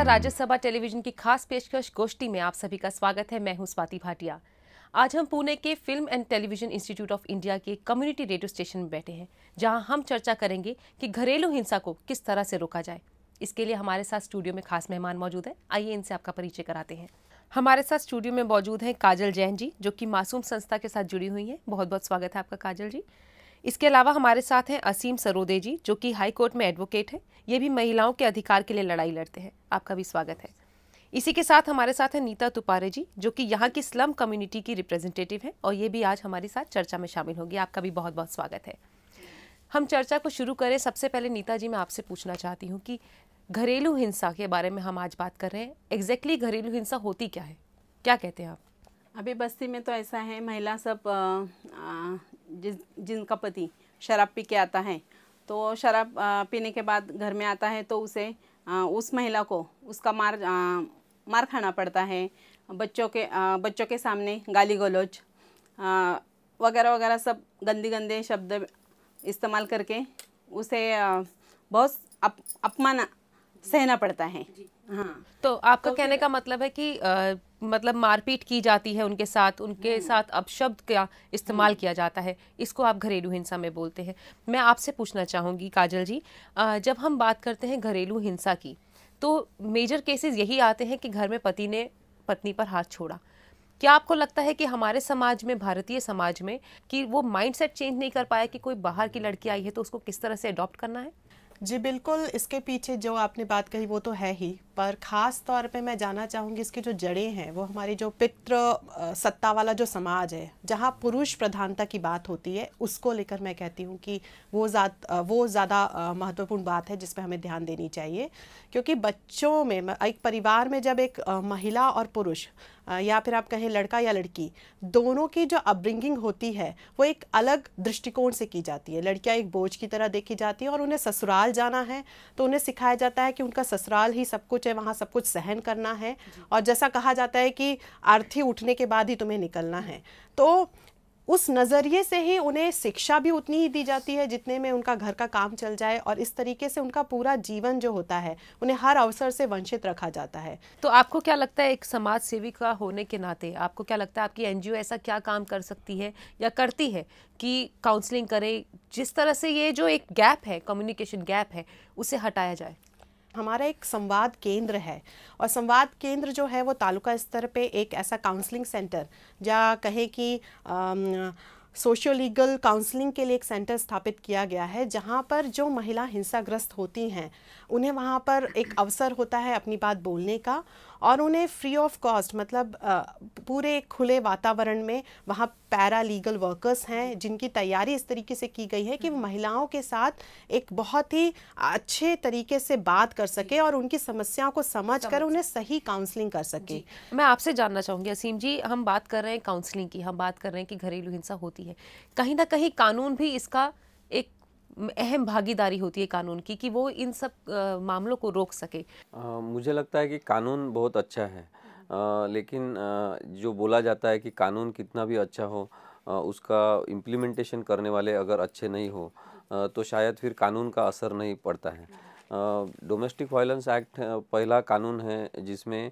नमस्कार, राज्यसभा टेलीविजन की खास पेशकश गोष्ठी में आप सभी का स्वागत है। मैं हूं स्वाति भाटिया। आज हम पुणे के film and television institute of India के कम्युनिटी रेडियो स्टेशन में बैठे हैं, जहां हम चर्चा करेंगे कि घरेलू हिंसा को किस तरह से रोका जाए। इसके लिए हमारे साथ स्टूडियो में खास मेहमान मौजूद हैं। आइए इनसे आपका परिचय कराते हैं। हमारे साथ स्टूडियो में मौजूद हैं काजल जैन जी, जो कि मासूम संस्था के साथ जुड़ी हुई हैं। बहुत बहुत स्वागत है आपका काजल जी। इसके अलावा हमारे साथ हैं असीम सरोदे जी, जो कि हाई कोर्ट में एडवोकेट हैं। ये भी महिलाओं के अधिकार के लिए लड़ाई लड़ते हैं। आपका भी स्वागत है। इसी के साथ हमारे साथ हैं नीता तुपारे जी, जो कि यहाँ की स्लम कम्युनिटी की रिप्रेजेंटेटिव हैं और ये भी आज हमारे साथ चर्चा में शामिल होगी। आपका भी बहुत बहुत स्वागत है। हम चर्चा को शुरू करें। सबसे पहले नीता जी, मैं आपसे पूछना चाहती हूँ कि घरेलू हिंसा के बारे में हम आज बात कर रहे हैं। एग्जैक्टली घरेलू हिंसा होती क्या है, क्या कहते हैं आप? अभी बस्ती में तो ऐसा है, महिला सब जिनका पति शराब पी के आता है, तो शराब पीने के बाद घर में आता है तो उसे उस महिला को उसका मार खाना पड़ता है। बच्चों के सामने गाली गलौज वगैरह वगैरह सब गंदे शब्द इस्तेमाल करके उसे बहुत अपमान सहना पड़ता है। हाँ, तो आपका कहने का मतलब है कि मतलब मारपीट की जाती है उनके साथ अपशब्द का इस्तेमाल किया जाता है। इसको आप घरेलू हिंसा में बोलते हैं। मैं आपसे पूछना चाहूँगी काजल जी, जब हम बात करते हैं घरेलू हिंसा की, तो मेजर केसेस यही आते हैं कि घर में पति ने पत्नी पर हाथ छोड़ा। क्या आपको लगता है कि हमारे समाज में, भारतीय समाज में, कि वो माइंडसेट चेंज नहीं कर पाया कि कोई बाहर की लड़की आई है तो उसको किस तरह से अडॉप्ट करना है? जी बिल्कुल, इसके पीछे जो आपने बात कही वो तो है ही, पर ख़ास तौर पे मैं जानना चाहूँगी इसकी जो जड़ें हैं वो हमारी जो पितृ सत्ता वाला जो समाज है, जहाँ पुरुष प्रधानता की बात होती है, उसको लेकर मैं कहती हूँ कि वो ज़्यादा महत्वपूर्ण बात है जिस पे हमें ध्यान देनी चाहिए। क्योंकि बच्चों में, एक परिवार में जब एक महिला और पुरुष या फिर आप कहें लड़का या लड़की, दोनों की जो अपब्रिंगिंग होती है वो एक अलग दृष्टिकोण से की जाती है। लड़कियां एक बोझ की तरह देखी जाती है और उन्हें ससुराल जाना है तो उन्हें सिखाया जाता है कि उनका ससुराल ही सब कुछ है, वहाँ सब कुछ सहन करना है, और जैसा कहा जाता है कि अर्थी उठने के बाद ही तुम्हें निकलना है। तो उस नज़रिए से ही उन्हें शिक्षा भी उतनी ही दी जाती है जितने में उनका घर का काम चल जाए, और इस तरीके से उनका पूरा जीवन जो होता है उन्हें हर अवसर से वंचित रखा जाता है। तो आपको क्या लगता है, एक समाज सेविका होने के नाते आपको क्या लगता है, आपकी एनजीओ ऐसा क्या काम कर सकती है या करती है कि काउंसलिंग करे, जिस तरह से ये जो एक गैप है, कम्युनिकेशन गैप है, उसे हटाया जाए? हमारा एक संवाद केंद्र है, और संवाद केंद्र जो है वो तालुका स्तर पे एक ऐसा काउंसलिंग सेंटर, या कहें कि सोशियो लीगल काउंसलिंग के लिए एक सेंटर स्थापित किया गया है, जहाँ पर जो महिला हिंसाग्रस्त होती हैं उन्हें वहाँ पर एक अवसर होता है अपनी बात बोलने का, और उन्हें फ्री ऑफ कॉस्ट, मतलब पूरे खुले वातावरण में वहाँ पैरा लीगल वर्कर्स हैं जिनकी तैयारी इस तरीके से की गई है कि वो महिलाओं के साथ एक बहुत ही अच्छे तरीके से बात कर सके और उनकी समस्याओं को समझ कर उन्हें सही काउंसलिंग कर सके। मैं आपसे जानना चाहूँगी असीम जी, हम बात कर रहे हैं काउंसलिंग की, हम बात कर रहे हैं कि घरेलू हिंसा होती है, कहीं ना कहीं कानून भी इसका एक अहम भागीदारी होती है कानून की, कि वो इन सब मामलों को रोक सके। मुझे लगता है कि कानून बहुत अच्छा है, लेकिन जो बोला जाता है कि कानून कितना भी अच्छा हो, उसका इम्प्लीमेंटेशन करने वाले अगर अच्छे नहीं हो तो शायद फिर कानून का असर नहीं पड़ता है। डोमेस्टिक वायलेंस एक्ट पहला कानून है जिसमें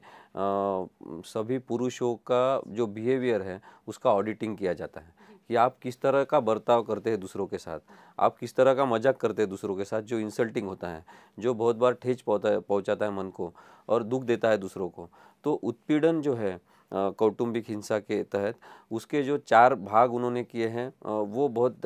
सभी पुरुषों का जो बिहेवियर है उसका ऑडिटिंग किया जाता है कि आप किस तरह का बर्ताव करते हैं दूसरों के साथ, आप किस तरह का मजाक करते हैं दूसरों के साथ, जो इंसल्टिंग होता है, जो बहुत बार ठेच पहुंचाता है मन को और दुख देता है दूसरों को। तो उत्पीड़न जो है कौटुंबिक हिंसा के तहत, उसके जो 4 भाग उन्होंने किए हैं वो बहुत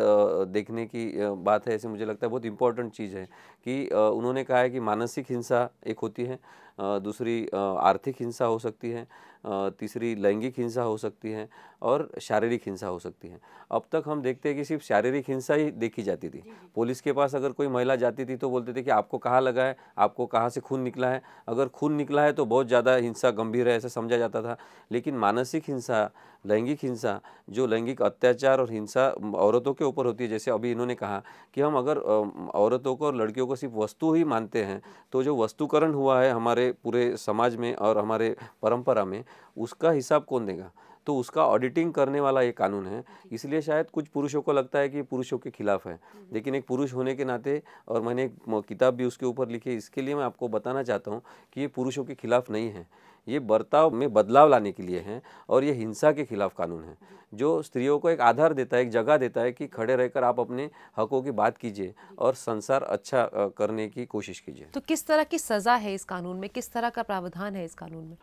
देखने की बात है। ऐसे मुझे लगता है बहुत इम्पोर्टेंट चीज़ है कि उन्होंने कहा है कि मानसिक हिंसा एक होती है, दूसरी आर्थिक हिंसा हो सकती है, तीसरी लैंगिक हिंसा हो सकती है और शारीरिक हिंसा हो सकती है। अब तक हम देखते हैं कि सिर्फ शारीरिक हिंसा ही देखी जाती थी। पुलिस के पास अगर कोई महिला जाती थी तो बोलते थे कि आपको कहाँ लगा है, आपको कहाँ से खून निकला है। अगर खून निकला है तो बहुत ज़्यादा हिंसा गंभीर है, ऐसा समझा जाता था। लेकिन मानसिक हिंसा, लैंगिक हिंसा, जो लैंगिक अत्याचार और हिंसा औरतों के ऊपर होती है, जैसे अभी इन्होंने कहा कि हम अगर औरतों को और लड़कियों को सिर्फ वस्तु ही मानते हैं, तो जो वस्तुकरण हुआ है हमारे पूरे समाज में और हमारे परंपरा में, उसका हिसाब कौन देगा? तो उसका ऑडिटिंग करने वाला ये कानून है। इसलिए शायद कुछ पुरुषों को लगता है कि पुरुषों के खिलाफ है, लेकिन एक पुरुष होने के नाते, और मैंने एक किताब भी उसके ऊपर लिखी है, इसके लिए मैं आपको बताना चाहता हूँ कि ये पुरुषों के खिलाफ नहीं है, ये बर्ताव में बदलाव लाने के लिए है, और ये हिंसा के खिलाफ कानून है, जो स्त्रियों को एक आधार देता है, एक जगह देता है कि खड़े रहकर आप अपने हकों की बात कीजिए और संसार अच्छा करने की कोशिश कीजिए। तो किस तरह की सज़ा है इस कानून में, किस तरह का प्रावधान है इस कानून में?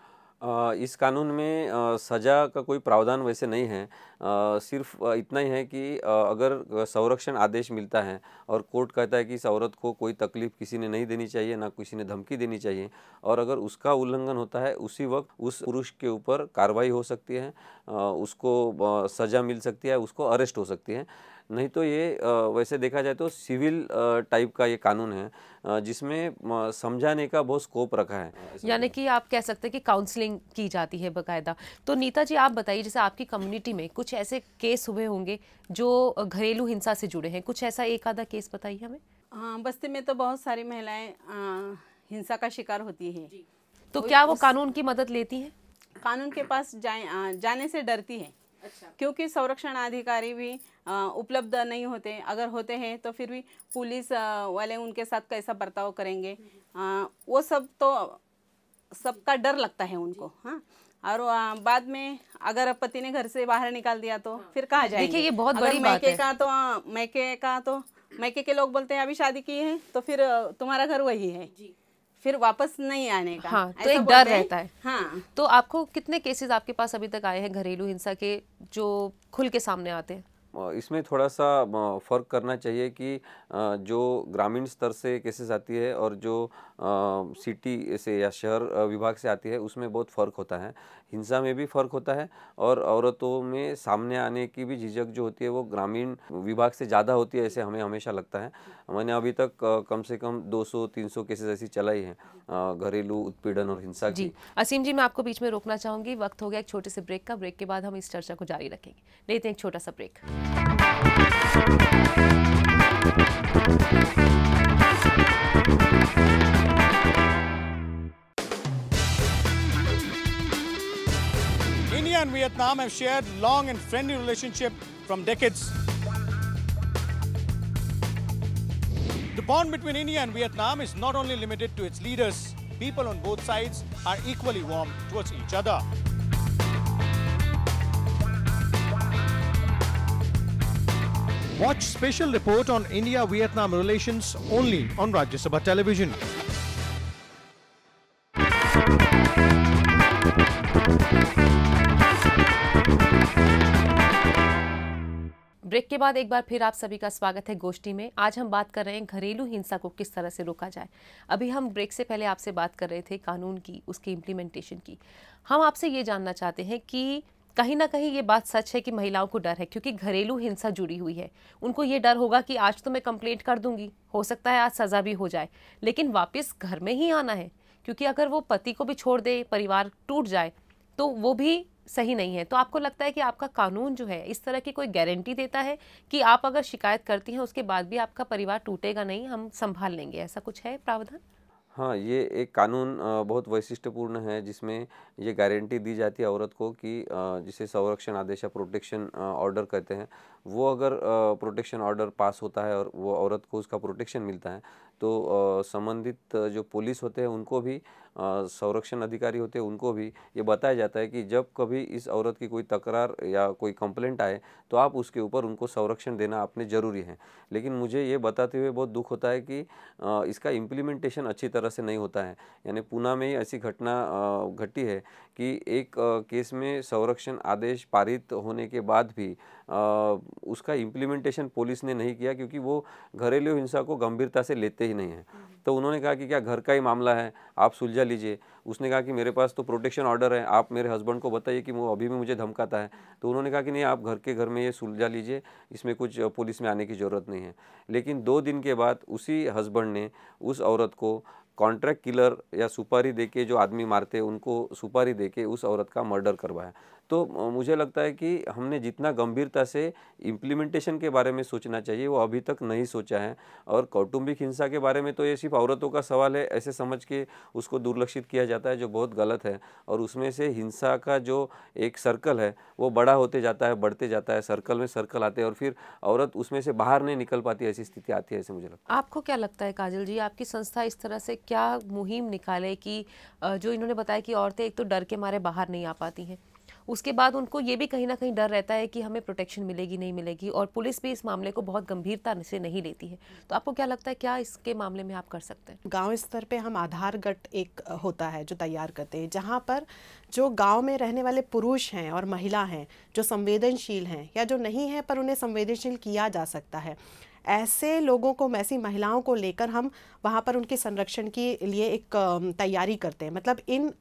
इस कानून में सज़ा का कोई प्रावधान वैसे नहीं है। सिर्फ इतना ही है कि अगर संरक्षण आदेश मिलता है और कोर्ट कहता है कि इस औरत को कोई तकलीफ़ किसी ने नहीं देनी चाहिए, ना किसी ने धमकी देनी चाहिए, और अगर उसका उल्लंघन होता है उसी वक्त उस पुरुष के ऊपर कार्रवाई हो सकती है, उसको सज़ा मिल सकती है, उसको अरेस्ट हो सकती है। नहीं तो ये वैसे देखा जाए तो सिविल टाइप का ये कानून है, जिसमें समझाने का बहुत स्कोप रखा है। यानी कि आप कह सकते हैं कि काउंसलिंग की जाती है बाकायदा। तो नीता जी, आप बताइए, जैसे आपकी कम्युनिटी में कुछ ऐसे केस हुए होंगे जो घरेलू हिंसा से जुड़े हैं, कुछ ऐसा एक आधा केस बताइए हमें। हाँ, बस्ती में तो बहुत सारी महिलाएं हिंसा का शिकार होती है। तो क्या वो कानून की मदद लेती हैं? कानून के पास जाने से डरती है। अच्छा। क्योंकि संरक्षण अधिकारी भी उपलब्ध नहीं होते, अगर होते हैं तो फिर भी पुलिस वाले उनके साथ कैसा बर्ताव करेंगे, वो सब तो सबका डर लगता है उनको। हाँ, और बाद में अगर पति ने घर से बाहर निकाल दिया तो फिर कहाँ जाएंगे? देखिए, ये बहुत बड़ी बात है। मैके के लोग बोलते हैं अभी शादी की है तो फिर तुम्हारा घर वही है, फिर वापस नहीं आने का। हाँ, तो एक डर रहता है। हाँ। तो आपको कितने केसेस आपके पास अभी तक आए हैं घरेलू हिंसा के जो खुल के सामने आते हैं? इसमें थोड़ा सा फ़र्क करना चाहिए कि जो ग्रामीण स्तर से केसेस आती है और जो सिटी से या शहर विभाग से आती है, उसमें बहुत फ़र्क होता है। हिंसा में भी फ़र्क होता है, और औरतों में सामने आने की भी झिझक जो होती है वो ग्रामीण विभाग से ज़्यादा होती है, ऐसे हमें हमेशा लगता है। मैंने अभी तक कम से कम 200-300 केसेस ऐसी चलाई हैं घरेलू उत्पीड़न और हिंसा की। जी असीम जी, मैं आपको बीच में रोकना चाहूँगी, वक्त हो गया एक छोटे से ब्रेक का। ब्रेक के बाद हम इस चर्चा को जारी रखेंगे। लेते हैं एक छोटा सा break. India and Vietnam have shared long and friendly relationship from decades. The bond between India and Vietnam is not only limited to its leaders. People on both sides are equally warm towards each other. Watch special report on India-Vietnam relations only on Rajya Sabha television. Break के बाद एक बार फिर आप सभी का स्वागत है गोष्ठी में। आज हम बात कर रहे हैं घरेलू हिंसा को किस तरह से रोका जाए। अभी हम ब्रेक से पहले आपसे बात कर रहे थे कानून की, उसकी इम्प्लीमेंटेशन की। हम आपसे ये जानना चाहते हैं कि कहीं ना कहीं ये बात सच है कि महिलाओं को डर है, क्योंकि घरेलू हिंसा जुड़ी हुई है। उनको ये डर होगा कि आज तो मैं कंप्लेंट कर दूंगी, हो सकता है आज सज़ा भी हो जाए, लेकिन वापस घर में ही आना है, क्योंकि अगर वो पति को भी छोड़ दे, परिवार टूट जाए, तो वो भी सही नहीं है। तो आपको लगता है कि आपका कानून जो है इस तरह की कोई गारंटी देता है कि आप अगर शिकायत करती हैं उसके बाद भी आपका परिवार टूटेगा नहीं, हम संभाल लेंगे, ऐसा कुछ है प्रावधान? हाँ, ये एक कानून बहुत वैशिष्ट्यपूर्ण है, जिसमें ये गारंटी दी जाती है औरत को कि जिसे संरक्षण आदेश या प्रोटेक्शन ऑर्डर कहते हैं, वो अगर प्रोटेक्शन ऑर्डर पास होता है और वो औरत को उसका प्रोटेक्शन मिलता है, तो संबंधित जो पुलिस होते हैं उनको भी, संरक्षण अधिकारी होते हैं उनको भी ये बताया जाता है कि जब कभी इस औरत की कोई तकरार या कोई कंप्लेंट आए तो आप उसके ऊपर उनको संरक्षण देना आपने ज़रूरी है। लेकिन मुझे ये बताते हुए बहुत दुख होता है कि इसका इम्प्लीमेंटेशन अच्छी तरह से नहीं होता है। यानी पूना में ही ऐसी घटना घटी है कि एक केस में संरक्षण आदेश पारित होने के बाद भी उसका इम्प्लीमेंटेशन पुलिस ने नहीं किया, क्योंकि वो घरेलू हिंसा को गंभीरता से लेते ही नहीं हैं। तो उन्होंने कहा कि क्या घर का ही मामला है, आप सुलझा लीजिए। उसने कहा कि मेरे पास तो प्रोटेक्शन ऑर्डर है, आप मेरे हस्बैंड को बताइए कि वो अभी भी मुझे धमकाता है। तो उन्होंने कहा कि नहीं, आप घर में ये सुलझा लीजिए, इसमें कुछ पुलिस में आने की ज़रूरत नहीं है। लेकिन 2 दिन के बाद उसी हस्बैंड ने उस औरत को कॉन्ट्रैक्ट किलर या सुपारी देके, जो आदमी मारते हैं उनको सुपारी देके उस औरत का मर्डर करवाया। तो मुझे लगता है कि हमने जितना गंभीरता से इम्प्लीमेंटेशन के बारे में सोचना चाहिए वो अभी तक नहीं सोचा है। और कौटुंबिक हिंसा के बारे में तो ये सिर्फ औरतों का सवाल है ऐसे समझ के उसको दुर्लक्षित किया जाता है, जो बहुत गलत है। और उसमें से हिंसा का जो एक सर्कल है वो बड़ा होते जाता है, बढ़ते जाता है, सर्कल में सर्कल आते हैं और फिर औरत उसमें से बाहर नहीं निकल पाती, ऐसी स्थिति आती है, ऐसे मुझे लगता है। आपको क्या लगता है काजल जी, आपकी संस्था इस तरह से क्या मुहिम निकाले कि जो इन्होंने बताया कि औरतें एक तो डर के मारे बाहर नहीं आ पाती हैं, उसके बाद उनको ये भी कहीं ना कहीं डर रहता है कि हमें प्रोटेक्शन मिलेगी नहीं मिलेगी, और पुलिस भी इस मामले को बहुत गंभीरता से नहीं लेती है। तो आपको क्या लगता है क्या इसके मामले में आप कर सकते हैं? गांव स्तर पे हम आधार गट एक होता है जो तैयार करते हैं, जहां पर जो गांव में रहने वाले पुरुष हैं और महिला हैं जो संवेदनशील हैं या जो नहीं हैं पर उन्हें संवेदनशील किया जा सकता है, ऐसे लोगों को, ऐसी महिलाओं को लेकर हम वहाँ पर उनके संरक्षण के लिए एक तैयारी करते हैं। मतलब इन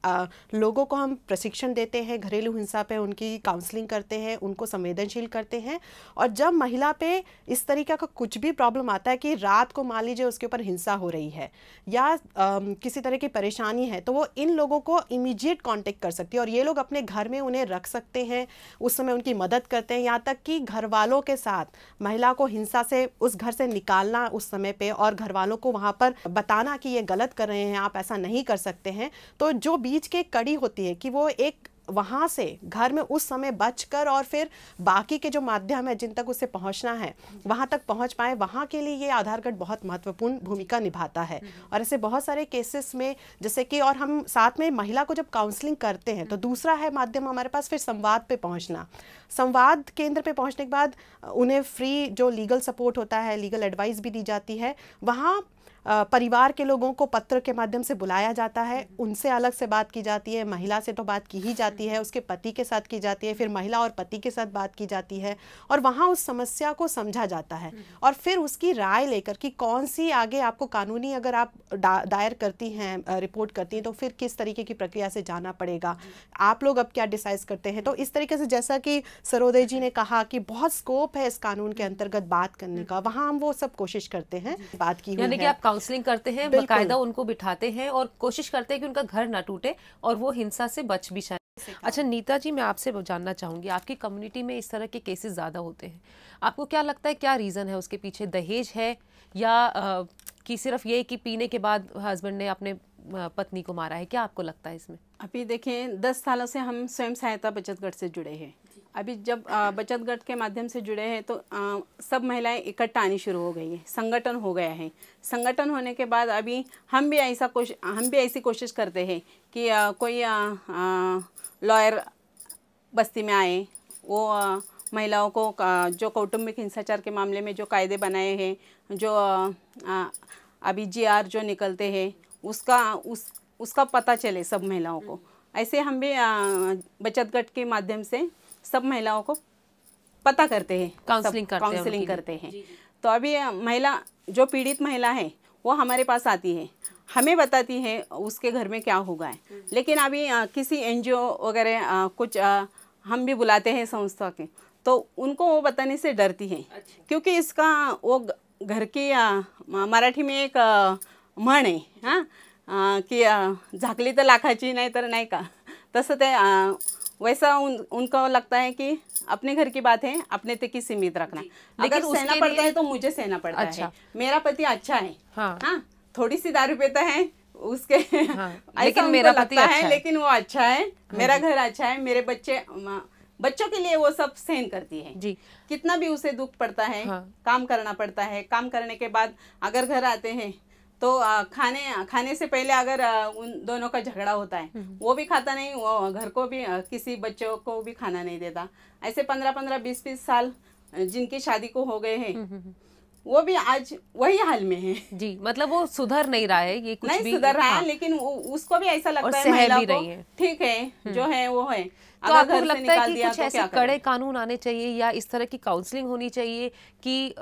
लोगों को हम प्रशिक्षण देते हैं, घरेलू हिंसा पे उनकी काउंसलिंग करते हैं, उनको संवेदनशील करते हैं। और जब महिला पे इस तरीके का कुछ भी प्रॉब्लम आता है कि रात को मान लीजिए उसके ऊपर हिंसा हो रही है या किसी तरह की परेशानी है, तो वो इन लोगों को इमीडिएट कांटेक्ट कर सकती है और ये लोग अपने घर में उन्हें रख सकते हैं, उस समय उनकी मदद करते हैं। यहाँ तक कि घर वालों के साथ महिला को हिंसा से उस घर से निकालना उस समय पे, और घर वालों को वहाँ पर बताना कि ये गलत कर रहे हैं, आप ऐसा नहीं कर सकते हैं। तो जो बीच की कड़ी होती है कि वो एक वहाँ से घर में उस समय बचकर और फिर बाकी के जो माध्यम है जिन तक उसे पहुँचना है वहाँ तक पहुँच पाए, वहाँ के लिए ये आधार कार्ड बहुत महत्वपूर्ण भूमिका निभाता है। और ऐसे बहुत सारे केसेस में जैसे कि, और हम साथ में महिला को जब काउंसलिंग करते हैं तो दूसरा है माध्यम हमारे पास फिर संवाद पे पहुँचना। संवाद केंद्र पे पहुँचने के बाद उन्हें फ्री जो लीगल सपोर्ट होता है, लीगल एडवाइस भी दी जाती है। वहाँ परिवार के लोगों को पत्र के माध्यम से बुलाया जाता है, उनसे अलग से बात की जाती है। महिला से तो बात की ही जाती है, उसके पति के साथ की जाती है, फिर महिला और पति के साथ बात की जाती है और वहाँ उस समस्या को समझा जाता है और फिर उसकी राय लेकर कि कौन सी आगे आपको कानूनी, अगर आप दायर करती हैं, रिपोर्ट करती हैं, तो फिर किस तरीके की प्रक्रिया से जाना पड़ेगा, आप लोग अब क्या डिसाइड करते हैं। तो इस तरीके से जैसा कि सरोदय जी ने कहा कि बहुत स्कोप है इस कानून के अंतर्गत बात करने का, वहाँ हम वो सब कोशिश करते हैं। बात की हुई है, काउंसलिंग करते हैं, बाकायदा उनको बिठाते हैं और कोशिश करते हैं कि उनका घर ना टूटे और वो हिंसा से बच भी जाए। अच्छा नीता जी, मैं आपसे जानना चाहूंगी, आपकी कम्युनिटी में इस तरह के केसेस ज़्यादा होते हैं, आपको क्या लगता है क्या रीज़न है उसके पीछे? दहेज है या कि सिर्फ ये कि पीने के बाद हस्बैंड ने अपने पत्नी को मारा है? क्या आपको लगता है इसमें? अभी देखिए 10 सालों से हम स्वयं सहायता बचत गट से जुड़े हैं। अभी जब बचत गट के माध्यम से जुड़े हैं तो सब महिलाएं इकट्ठा आनी शुरू हो गई है, संगठन हो गया है। संगठन होने के बाद अभी हम भी ऐसी कोशिश करते हैं कि कोई लॉयर बस्ती में आए, वो महिलाओं को जो कौटुंबिक हिंसाचार के मामले में जो कायदे बनाए हैं, जो अभी GR जो निकलते हैं उसका पता चले सब महिलाओं को। ऐसे हम भी बचत गट के माध्यम से सब महिलाओं को पता करते हैं, काउंसलिंग करते हैं। तो अभी महिला जो पीड़ित महिला है वो हमारे पास आती है, हमें बताती है उसके घर में क्या होगा है। लेकिन अभी किसी NGO वगैरह कुछ हम भी बुलाते हैं संस्था के, तो उनको वो बताने से डरती है। क्योंकि इसका वो घर की मराठी में एक म्हण आहे की झाकली तर लाखाची नाही तर नाही का, तसं ते वैसा उनको लगता है कि अपने घर की बात है, अपने तक ही सीमित रखना। अगर सहना पड़ता है तो मुझे सहना पड़ता है। मेरा पति अच्छा है, हाँ थोड़ी सी दारू पीता है उसके लेकिन मेरा पति अच्छा है, लेकिन वो अच्छा है, मेरा घर अच्छा है, मेरे बच्चों के लिए वो सब सहन करती है जी। कितना भी उसे दुख पड़ता है, काम करना पड़ता है। काम करने के बाद अगर घर आते हैं तो खाने से पहले अगर उन दोनों का झगड़ा होता है, वो भी खाता नहीं, वो घर को भी किसी बच्चों को भी खाना नहीं देता। ऐसे 15-15, 20-20 साल जिनकी शादी को हो गए हैं वो भी आज वही हाल में है जी। मतलब वो सुधर नहीं रहा है, ये कुछ नहीं सुधर रहा है, लेकिन उसको भी ऐसा लगता है महिला को ठीक है जो है वो है। तो आपको लगता है कि कुछ ऐसे कड़े कानून आने चाहिए या इस तरह की काउंसलिंग होनी चाहिए कि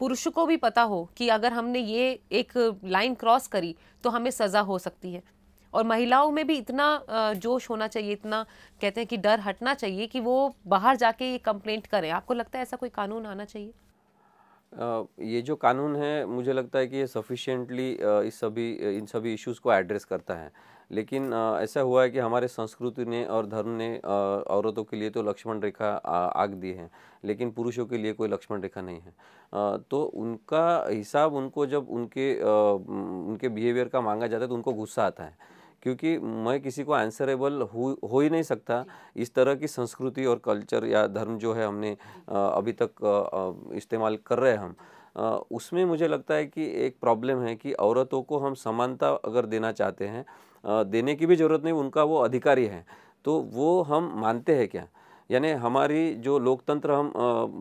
पुरुषों को भी पता हो कि अगर हमने ये एक लाइन क्रॉस करी तो हमें सजा हो सकती है, और महिलाओं में भी इतना जोश होना चाहिए, इतना कहते हैं कि डर हटना चाहिए कि वो बाहर जाके ये कंप्लेंट करें? आपको लगता है ऐसा कोई कानून आना चाहिए? ये जो कानून है मुझे लगता है कि ये सफिशिएंटली इन सभी इश्यूज़ को एड्रेस करता है, लेकिन ऐसा हुआ है कि हमारे संस्कृति ने और धर्म ने औरतों के लिए तो लक्ष्मण रेखा आंक दी है, लेकिन पुरुषों के लिए कोई लक्ष्मण रेखा नहीं है। तो उनका हिसाब उनको जब उनके बिहेवियर का मांगा जाता है तो उनको गुस्सा आता है, क्योंकि मैं किसी को आंसरेबल हो ही नहीं सकता। इस तरह की संस्कृति और कल्चर या धर्म जो है हमने अभी तक इस्तेमाल कर रहे हैं हम, उसमें मुझे लगता है कि एक प्रॉब्लम है कि औरतों को हम समानता अगर देना चाहते हैं, देने की भी ज़रूरत नहीं, उनका वो अधिकारी है, तो वो हम मानते हैं क्या? यानी हमारी जो लोकतंत्र हम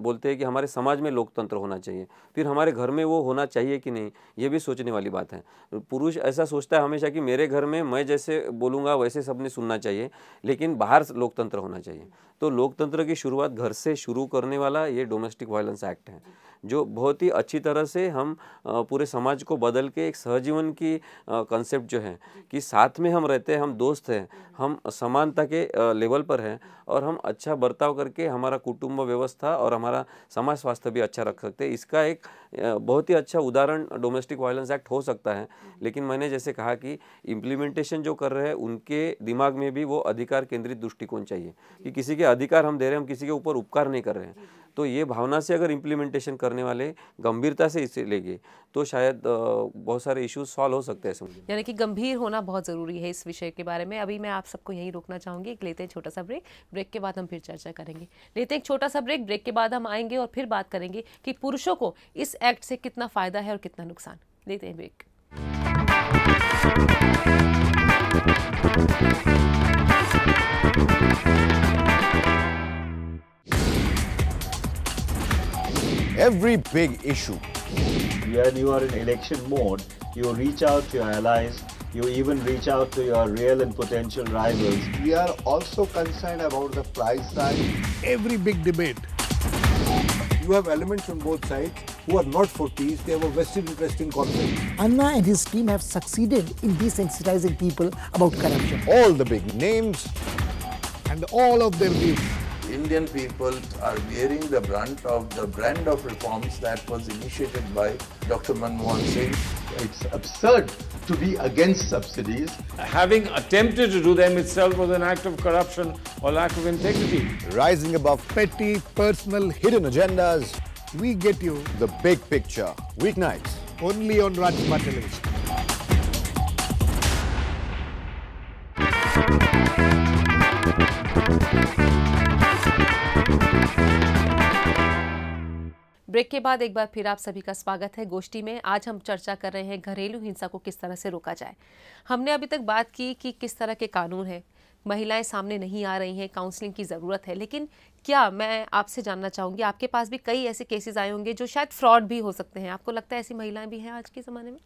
बोलते हैं कि हमारे समाज में लोकतंत्र होना चाहिए, फिर हमारे घर में वो होना चाहिए कि नहीं, ये भी सोचने वाली बात है। पुरुष ऐसा सोचता है हमेशा कि मेरे घर में मैं जैसे बोलूँगा वैसे सबने सुनना चाहिए, लेकिन बाहर लोकतंत्र होना चाहिए। तो लोकतंत्र की शुरुआत घर से शुरू करने वाला ये डोमेस्टिक वायलेंस एक्ट है, जो बहुत ही अच्छी तरह से हम पूरे समाज को बदल के एक सहजीवन की कंसेप्ट जो है कि साथ में हम रहते हैं, हम दोस्त हैं, हम समानता के लेवल पर हैं और हम अच्छा बर्ताव करके हमारा कुटुंब व्यवस्था और हमारा समाज स्वास्थ्य भी अच्छा रख सकते हैं। इसका एक बहुत ही अच्छा उदाहरण डोमेस्टिक वायलेंस एक्ट हो सकता है। लेकिन मैंने जैसे कहा कि इम्प्लीमेंटेशन जो कर रहे हैं उनके दिमाग में भी वो अधिकार केंद्रित दृष्टिकोण चाहिए कि किसी के अधिकार हम दे रहे हैं, हम किसी के ऊपर उपकार नहीं कर रहे हैं। तो ये भावना से अगर इम्प्लीमेंटेशन करने वाले गंभीरता से इसे लेंगे तो शायद बहुत सारे इश्यूज सॉल्व हो सकते हैं। यानी कि गंभीर होना बहुत ज़रूरी है इस विषय के बारे में। अभी मैं आप सबको यहीं रोकना चाहूँगी, एक लेते हैं छोटा सा ब्रेक के बाद हम फिर चर्चा करेंगे। लेते हैं एक छोटा सा ब्रेक के बाद हम आएंगे और फिर बात करेंगे कि पुरुषों को इस एक्ट से कितना फ़ायदा है और कितना नुकसान। लेते हैं break. Every big issue. When you are in election mode, you reach out to your allies, you even reach out to your real and potential rivals. We are also concerned about the price side. Every big debate. You have elements on both sides who are not for peace, they have a vested interest in conflict. Anna and his team have succeeded in desensitizing people about corruption. All the big names and all of their views. Indian people are bearing the brunt of the brand of reforms that was initiated by Dr. Manmohan Singh. It's absurd to be against subsidies. Having attempted to do them itself was an act of corruption or lack of integrity. Rising above petty, personal, hidden agendas, we get you the big picture. Weeknights, only on Rajma Television. Break के बाद एक बार फिर आप सभी का स्वागत है गोष्ठी में। आज हम चर्चा कर रहे हैं घरेलू हिंसा को किस तरह से रोका जाए। हमने अभी तक बात की कि किस तरह के कानून हैं, महिलाएं सामने नहीं आ रही हैं, काउंसलिंग की ज़रूरत है। लेकिन क्या, मैं आपसे जानना चाहूँगी, आपके पास भी कई ऐसे केसेस आए होंगे जो शायद फ्रॉड भी हो सकते हैं। आपको लगता है ऐसी महिलाएं भी हैं आज के ज़माने में?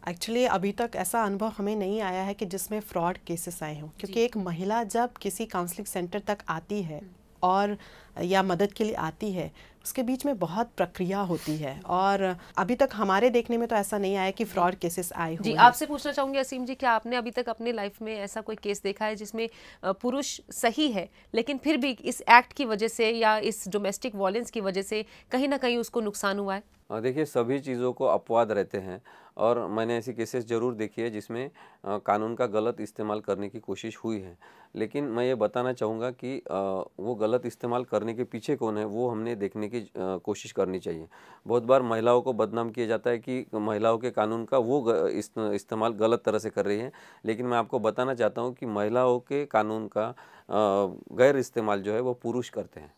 एक्चुअली अभी तक ऐसा अनुभव हमें नहीं आया है कि जिसमें फ्रॉड केसेस आए हों, क्योंकि एक महिला जब किसी काउंसलिंग सेंटर तक आती है और या मदद के लिए आती है, उसके बीच में बहुत प्रक्रिया होती है और अभी तक हमारे देखने में तो ऐसा नहीं आया कि फ्रॉड केसेस आए हुए जी। हैं। आपसे पूछना चाहूँगी असीम जी, क्या आपने अभी तक अपने लाइफ में ऐसा कोई केस देखा है जिसमें पुरुष सही है लेकिन फिर भी इस एक्ट की वजह से या इस डोमेस्टिक वायलेंस की वजह से कहीं ना कहीं उसको नुकसान हुआ है? देखिए, सभी चीज़ों को अपवाद रहते हैं और मैंने ऐसी केसेस ज़रूर देखी है जिसमें कानून का गलत इस्तेमाल करने की कोशिश हुई है। लेकिन मैं ये बताना चाहूँगा कि वो गलत इस्तेमाल करने के पीछे कौन है वो हमने देखने की कोशिश करनी चाहिए। बहुत बार महिलाओं को बदनाम किया जाता है कि महिलाओं के कानून का वो इस्तेमाल गलत तरह से कर रही है, लेकिन मैं आपको बताना चाहता हूँ कि महिलाओं के कानून का गैर इस्तेमाल जो है वो पुरुष करते हैं,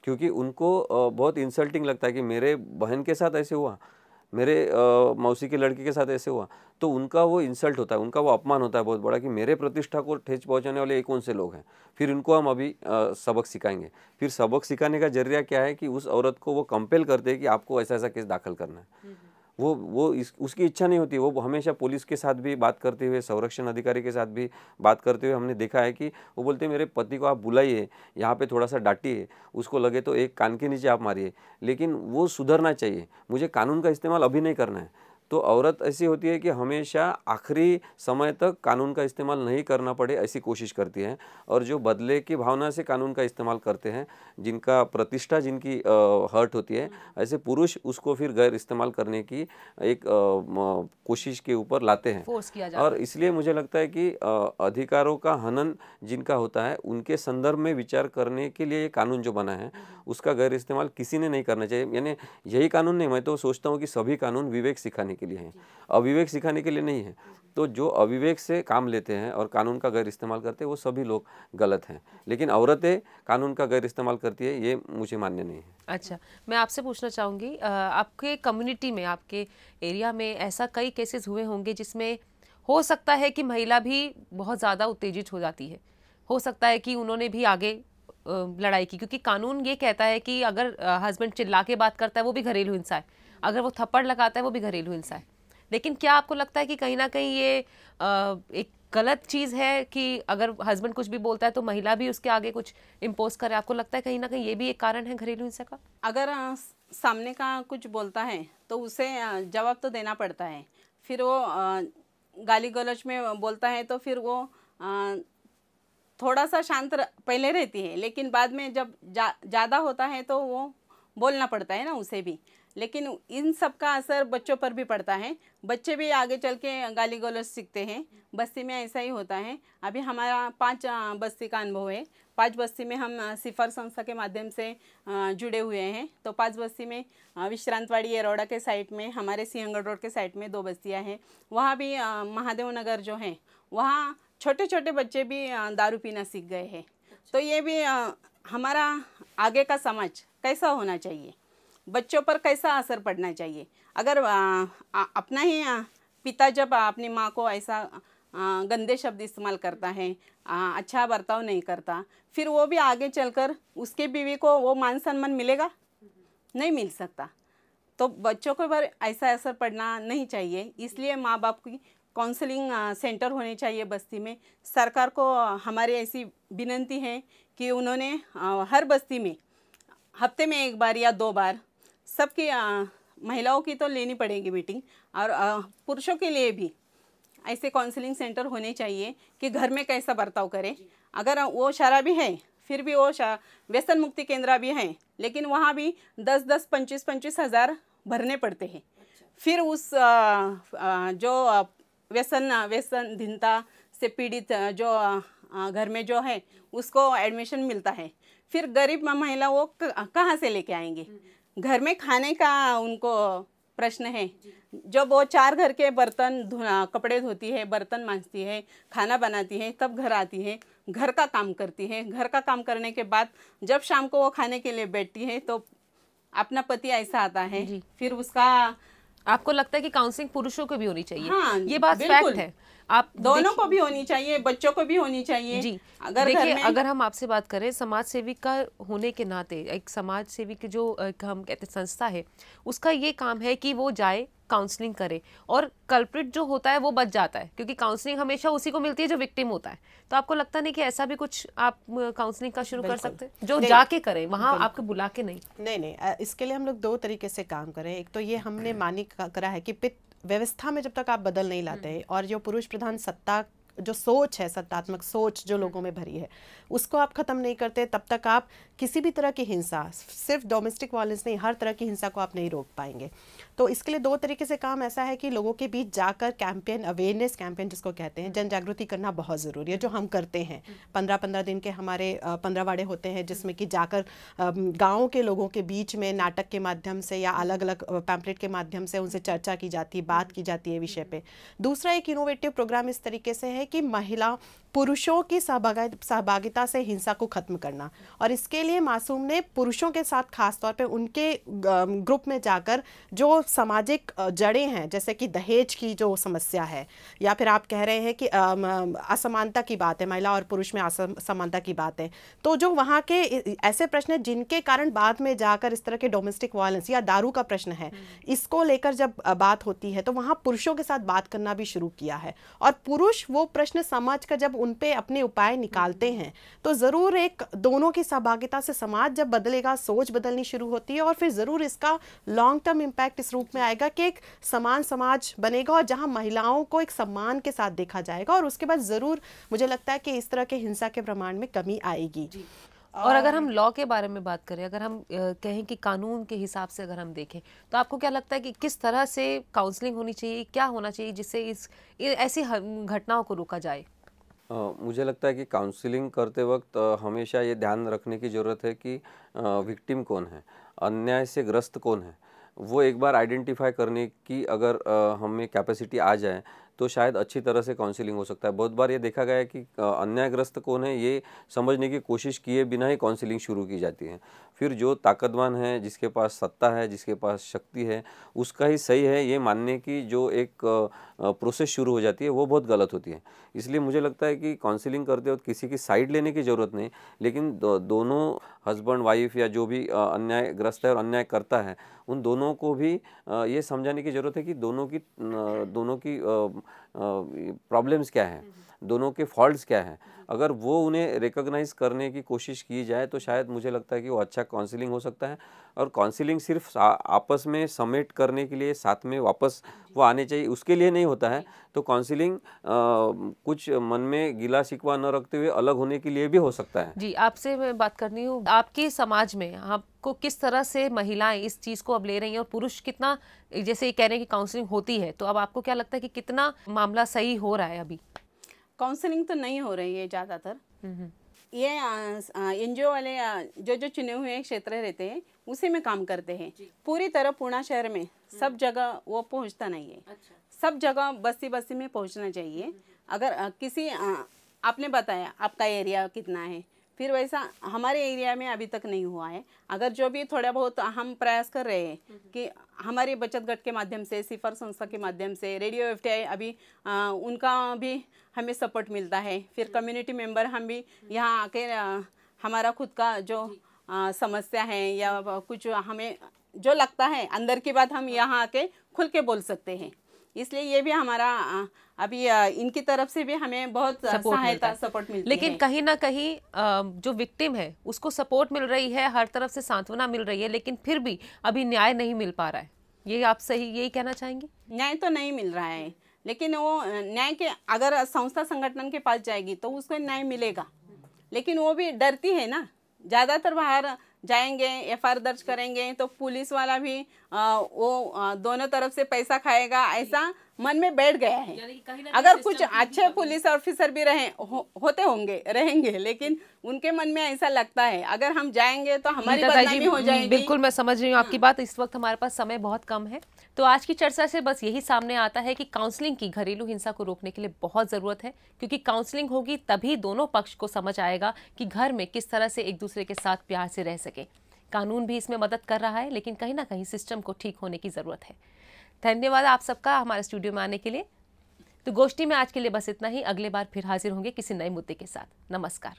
क्योंकि उनको बहुत इंसल्टिंग लगता है कि मेरे बहन के साथ ऐसे हुआ, मेरे मौसी के लड़के के साथ ऐसे हुआ, तो उनका वो इंसल्ट होता है, उनका वो अपमान होता है बहुत बड़ा कि मेरे प्रतिष्ठा को ठेस पहुंचाने वाले ये कौन से लोग हैं। फिर इनको हम अभी सबक सिखाएंगे। फिर सबक सिखाने का जरिया क्या है कि उस औरत को वो कंपेल करते हैं कि आपको ऐसा ऐसा केस दाखिल करना है। उसकी इच्छा नहीं होती। वो हमेशा पुलिस के साथ भी बात करते हुए, संरक्षण अधिकारी के साथ भी बात करते हुए हमने देखा है कि वो बोलते हैं मेरे पति को आप बुलाइए, यहाँ पे थोड़ा सा डांटिए, उसको लगे तो एक कान के नीचे आप मारिए, लेकिन वो सुधरना चाहिए। मुझे कानून का इस्तेमाल अभी नहीं करना है। तो औरत ऐसी होती है कि हमेशा आखिरी समय तक कानून का इस्तेमाल नहीं करना पड़े ऐसी कोशिश करती है, और जो बदले की भावना से कानून का इस्तेमाल करते हैं, जिनका प्रतिष्ठा जिनकी हर्ट होती है, ऐसे पुरुष उसको फिर गैर इस्तेमाल करने की एक कोशिश के ऊपर लाते हैं। फोर्स किया जाता और इसलिए मुझे लगता है कि अधिकारों का हनन जिनका होता है उनके संदर्भ में विचार करने के लिए ये कानून जो बना है उसका गैर इस्तेमाल किसी ने नहीं करना चाहिए। यानी यही कानून नहीं, मैं तो सोचता हूँ कि सभी कानून विवेक सिखाने के लिए हैं, अविवेक सिखाने के लिए नहीं है। तो जो अविवेक से काम लेते हैं और कानून का गैर इस्तेमाल करते हैं वो सभी लोग गलत हैं, लेकिन औरतें कानून का गैर इस्तेमाल करती है ये मुझे मान्य नहीं है। अच्छा, मैं आपसे पूछना चाहूँगी, आपके कम्युनिटी में, आपके एरिया में ऐसा कई केसेस हुए होंगे जिसमें हो सकता है कि महिला भी बहुत ज़्यादा उत्तेजित हो जाती है, हो सकता है कि उन्होंने भी आगे लड़ाई की, क्योंकि कानून ये कहता है कि अगर हस्बैंड चिल्ला के बात करता है वो भी घरेलू हिंसा है, अगर वो थप्पड़ लगाता है वो भी घरेलू हिंसा है। लेकिन क्या आपको लगता है कि कहीं ना कहीं ये एक गलत चीज़ है कि अगर हस्बैंड कुछ भी बोलता है तो महिला भी उसके आगे कुछ इम्पोज करे? आपको लगता है कहीं ना कहीं ये भी एक कारण है घरेलू हिंसा का? अगर सामने का कुछ बोलता है तो उसे जवाब तो देना पड़ता है। फिर वो गाली गलौज में बोलता है तो फिर वो थोड़ा सा शांत पहले रहती है, लेकिन बाद में जब ज़्यादा होता है तो वो बोलना पड़ता है ना उसे भी। लेकिन इन सब का असर बच्चों पर भी पड़ता है, बच्चे भी आगे चल के गाली गलौज सीखते हैं। बस्ती में ऐसा ही होता है। अभी हमारा 5 बस्ती का अनुभव है। 5 बस्ती में हम सिफर संस्था के माध्यम से जुड़े हुए हैं। तो 5 बस्ती में विश्रांतवाड़ी एरोड़ा के साइड में, हमारे सिंहगढ़ रोड के साइड में 2 बस्तियां हैं। वहाँ भी महादेव नगर जो है वहाँ छोटे छोटे बच्चे भी दारू पीना सीख गए हैं। तो ये भी हमारा आगे का समाज कैसा होना चाहिए, बच्चों पर कैसा असर पड़ना चाहिए। अगर अपना ही पिता जब अपनी माँ को ऐसा गंदे शब्द इस्तेमाल करता है, अच्छा बर्ताव नहीं करता, फिर वो भी आगे चलकर उसके बीवी को वो मान सम्मान मिलेगा? नहीं मिल सकता। तो बच्चों के ऊपर ऐसा असर पड़ना नहीं चाहिए। इसलिए माँ बाप की काउंसलिंग सेंटर होने चाहिए बस्ती में। सरकार को हमारी ऐसी विनंती है कि उन्होंने हर बस्ती में हफ्ते में 1 बार या 2 बार सबकी महिलाओं की तो लेनी पड़ेगी मीटिंग, और पुरुषों के लिए भी ऐसे काउंसलिंग सेंटर होने चाहिए कि घर में कैसा बर्ताव करें। अगर वो शराबी है फिर भी वो व्यसन मुक्ति केंद्र भी हैं, लेकिन वहाँ भी 10-10, 25-25 हज़ार भरने पड़ते हैं। फिर उस जो व्यसनहीनता से पीड़ित जो घर में जो है उसको एडमिशन मिलता है। फिर गरीब महिला वो कहाँ से लेके आएंगे? घर में खाने का उनको प्रश्न है। जब वो 4 घर के बर्तन कपड़े धोती है, बर्तन मांजती है, खाना बनाती है, तब घर आती है, घर का काम करती है। घर का काम करने के बाद जब शाम को वो खाने के लिए बैठती है तो अपना पति ऐसा आता है, फिर उसका। आपको लगता है कि काउंसलिंग पुरुषों को भी होनी चाहिए? हाँ, ये बात फैक्ट है। आप दोनों को भी होनी चाहिए, बच्चों को भी होनी चाहिए जी। अगर हम आपसे बात करें समाज सेविका होने के नाते, एक समाज सेवी की जो हम कहते हैं संस्था है, उसका ये काम है कि वो जाए काउंसलिंग करे और कल्प्रिट जो होता है वो बच जाता है, क्योंकि काउंसलिंग हमेशा उसी को मिलती है जो विक्टिम होता है। तो आपको लगता नहीं कि ऐसा भी कुछ आप काउंसलिंग का शुरू कर सकते हैं जो जाके करें, वहाँ आपको बुला के नहीं? इसके लिए हम लोग 2 तरीके से काम करें। एक तो ये हमने मानी करा है कि व्यवस्था में जब तक आप बदल नहीं लाते हैं और जो पुरुष प्रधान सत्ता जो सोच है, सत्तात्मक सोच जो लोगों में भरी है, उसको आप ख़त्म नहीं करते, तब तक आप किसी भी तरह की हिंसा, सिर्फ डोमेस्टिक वायलेंस नहीं, हर तरह की हिंसा को आप नहीं रोक पाएंगे। तो इसके लिए 2 तरीके से काम ऐसा है कि लोगों के बीच जाकर कैंपेन, अवेयरनेस कैंपेन जिसको कहते हैं, जन जागृति करना बहुत ज़रूरी है, जो हम करते हैं। 15-15 दिन के हमारे 15 वाड़े होते हैं जिसमें कि जाकर गाँव के लोगों के बीच में नाटक के माध्यम से या अलग अलग पैम्पलेट के माध्यम से उनसे चर्चा की जाती है, बात की जाती है विषय पे। दूसरा एक इनोवेटिव प्रोग्राम इस तरीके से है कि महिला पुरुषों की सहभागिता से हिंसा को खत्म करना, और इसके लिए मासूम ने पुरुषों के साथ खास तौर पे उनके ग्रुप में जाकर जो सामाजिक जड़ें हैं, जैसे कि दहेज की जो समस्या है, या फिर आप कह रहे हैं कि असमानता की बात है, महिला और पुरुष में असमानता की बात है, तो जो वहाँ के ऐसे प्रश्न हैं जिनके कारण बाद में जाकर इस तरह के डोमेस्टिक वायलेंस या दारू का प्रश्न है, इसको लेकर जब बात होती है तो वहाँ पुरुषों के साथ बात करना भी शुरू किया है। और पुरुष वो प्रश्न समझ कर जब उन पे अपने उपाय निकालते हैं तो ज़रूर एक दोनों की सहभागिता से समाज जब बदलेगा, सोच बदलनी शुरू होती है, और फिर ज़रूर इसका लॉन्ग टर्म इम्पैक्ट इस रूप में आएगा कि एक समान समाज बनेगा और जहां महिलाओं को एक सम्मान के साथ देखा जाएगा, और उसके बाद ज़रूर मुझे लगता है कि इस तरह के हिंसा के प्रमाण में कमी आएगी। और अगर हम लॉ के बारे में बात करें, अगर हम कहें कि कानून के हिसाब से अगर हम देखें, तो आपको क्या लगता है कि किस तरह से काउंसलिंग होनी चाहिए, क्या होना चाहिए जिससे ऐसी घटनाओं को रोका जाए? मुझे लगता है कि काउंसलिंग करते वक्त हमेशा ये ध्यान रखने की ज़रूरत है कि विक्टिम कौन है, अन्याय से ग्रस्त कौन है, वो एक बार आइडेंटिफाई करने की अगर हमें कैपेसिटी आ जाए तो शायद अच्छी तरह से काउंसलिंग हो सकता है। बहुत बार ये देखा गया है कि अन्यायग्रस्त कौन है ये समझने की कोशिश किए बिना ही काउंसलिंग शुरू की जाती है। फिर जो ताकतवान है, जिसके पास सत्ता है, जिसके पास शक्ति है, उसका ही सही है ये मानने की जो एक प्रोसेस शुरू हो जाती है वो बहुत गलत होती है। इसलिए मुझे लगता है कि काउंसलिंग करते वक्त किसी की साइड लेने की ज़रूरत नहीं, लेकिन दोनों हस्बैंड वाइफ या जो भी अन्यायग्रस्त है और अन्याय करता है उन दोनों को भी ये समझाने की ज़रूरत है कि दोनों की प्रॉब्लम्स क्या हैं, दोनों के फॉल्ट्स क्या हैं। अगर वो उन्हें रिकॉग्नाइज करने की कोशिश की जाए तो शायद मुझे लगता है कि वो अच्छा काउंसलिंग हो सकता है। और काउंसलिंग सिर्फ आपस में समेट करने के लिए साथ में वापस वो आने चाहिए उसके लिए नहीं होता है। तो काउंसलिंग कुछ मन में गिला शिकवा न रखते हुए अलग होने के लिए भी हो सकता है। जी, आपसे मैं बात करनी हूँ, आपके समाज में आपको किस तरह से महिलाएं इस चीज़ को अब ले रही हैं और पुरुष कितना, जैसे ये कह रहे हैं कि काउंसलिंग होती है, तो अब आपको क्या लगता है कि कितना मामला सही हो रहा है? अभी काउंसलिंग तो नहीं हो रही है ज़्यादातर। ये NGO वाले जो चुने हुए क्षेत्र रहते हैं उसी में काम करते हैं। पूरी तरह पुणे शहर में सब जगह वो पहुंचता नहीं है। सब जगह बस्ती में पहुंचना चाहिए। अगर किसी आपने बताया आपका एरिया कितना है, फिर वैसा हमारे एरिया में अभी तक नहीं हुआ है। अगर जो भी थोड़ा बहुत हम प्रयास कर रहे हैं कि हमारी बचत गट के माध्यम से, सिफर संस्था के माध्यम से, रेडियो FTI अभी उनका भी हमें सपोर्ट मिलता है। फिर कम्युनिटी मेंबर हम भी यहाँ आके हमारा खुद का जो समस्या है या कुछ हमें जो लगता है अंदर की बात हम यहाँ आके खुल के बोल सकते हैं। इसलिए ये भी हमारा अभी इनकी तरफ से भी हमें बहुत सहायता सपोर्ट मिलती है। लेकिन कहीं ना कहीं जो विक्टिम है उसको सपोर्ट मिल रही है, हर तरफ से सांत्वना मिल रही है, लेकिन फिर भी अभी न्याय नहीं मिल पा रहा है। ये आप सही यही कहना चाहेंगे? न्याय तो नहीं मिल रहा है, लेकिन वो न्याय के अगर संस्था संगठन के पास जाएगी तो उसको न्याय मिलेगा, लेकिन वो भी डरती है ना। ज़्यादातर बाहर जाएंगे, FIR दर्ज करेंगे तो पुलिस वाला भी वो दोनों तरफ से पैसा खाएगा, ऐसा मन में बैठ गया है। अगर कुछ अच्छे पुलिस ऑफिसर भी होते होंगे रहेंगे, लेकिन उनके मन में ऐसा लगता है अगर हम जाएंगे तो हमारी बदनामी हो जाएगी। बिल्कुल मैं समझ रही हूँ आपकी बात। इस वक्त हमारे पास समय बहुत कम है, तो आज की चर्चा से बस यही सामने आता है कि काउंसलिंग की घरेलू हिंसा को रोकने के लिए बहुत ज़रूरत है, क्योंकि काउंसलिंग होगी तभी दोनों पक्ष को समझ आएगा कि घर में किस तरह से एक दूसरे के साथ प्यार से रह सके। कानून भी इसमें मदद कर रहा है, लेकिन कहीं ना कहीं सिस्टम को ठीक होने की ज़रूरत है। धन्यवाद आप सबका हमारे स्टूडियो में आने के लिए। तो गोष्ठी में आज के लिए बस इतना ही। अगले बार फिर हाजिर होंगे किसी नए मुद्दे के साथ। नमस्कार।